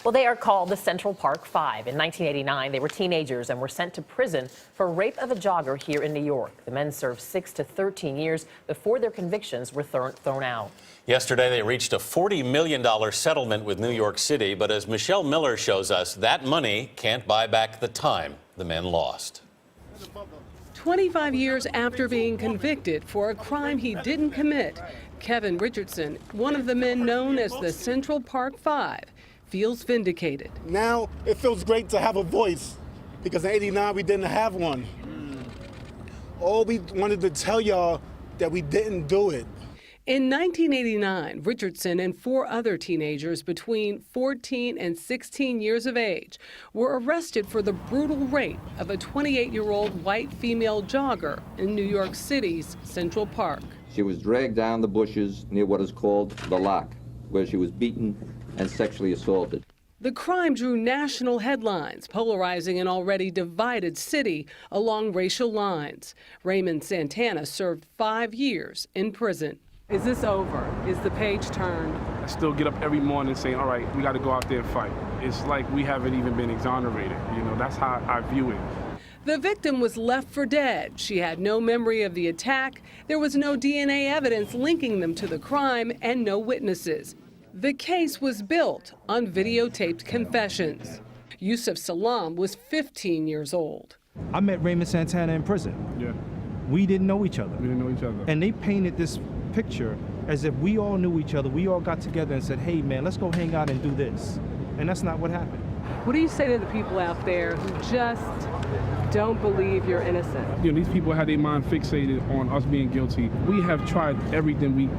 Well, they are called the Central Park Five. In 1989, they were teenagers and were sent to prison for rape of a jogger here in New York. The men served 6 to 13 years before their convictions were thrown out. Yesterday, they reached a $40 million settlement with New York City, but as Michelle Miller shows us, that money can't buy back the time the men lost. 25 years after being convicted for a crime he didn't commit, Kevin Richardson, one of the men known as the Central Park Five, feels vindicated. Now it feels great to have a voice, because in '89 we didn't have one. All we wanted to tell y'all that we didn't do it. In 1989, Richardson and 4 other teenagers between 14 and 16 years of age were arrested for the brutal rape of a 28-year-old white female jogger in New York City's Central Park. She was dragged down the bushes near what is called the Lock, where she was beaten and sexually assaulted. The crime drew national headlines, polarizing an already divided city along racial lines. Raymond Santana served 5 years in prison. Is this over? Is the page turned? I still get up every morning saying, all right, we got to go out there and fight. It's like we haven't even been exonerated. You know, that's how I view it. The victim was left for dead. She had no memory of the attack. There was no DNA evidence linking them to the crime and no witnesses. The case was built on videotaped confessions. Yusuf Salam was 15 years old. I met Raymond Santana in prison. Yeah. We didn't know each other. We didn't know each other. And they painted this picture as if we all knew each other. We all got together and said, hey man, let's go hang out and do this. And that's not what happened. What do you say to the people out there who just don't believe you're innocent? You know, these people had their mind fixated on us being guilty. We have tried everything we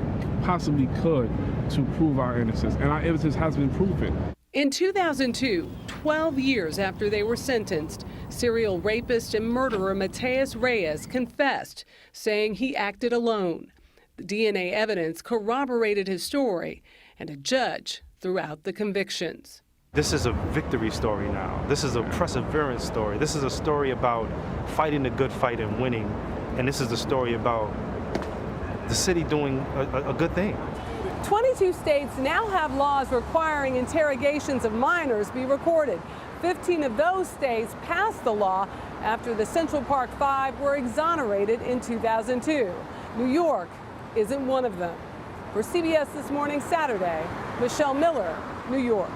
possibly could to prove our innocence, and our innocence has been proven. In 2002, 12 years after they were sentenced, serial rapist and murderer Mateus Reyes confessed, saying he acted alone. The DNA evidence corroborated his story, and a judge threw out the convictions. This is a victory story now. This is a perseverance story. This is a story about fighting the good fight and winning. And this is a story about the city doing a good thing. 22 states now have laws requiring interrogations of minors be recorded. 15 of those states passed the law after the Central Park Five were exonerated in 2002. New York isn't one of them. For CBS This Morning Saturday, Michelle Miller, New York.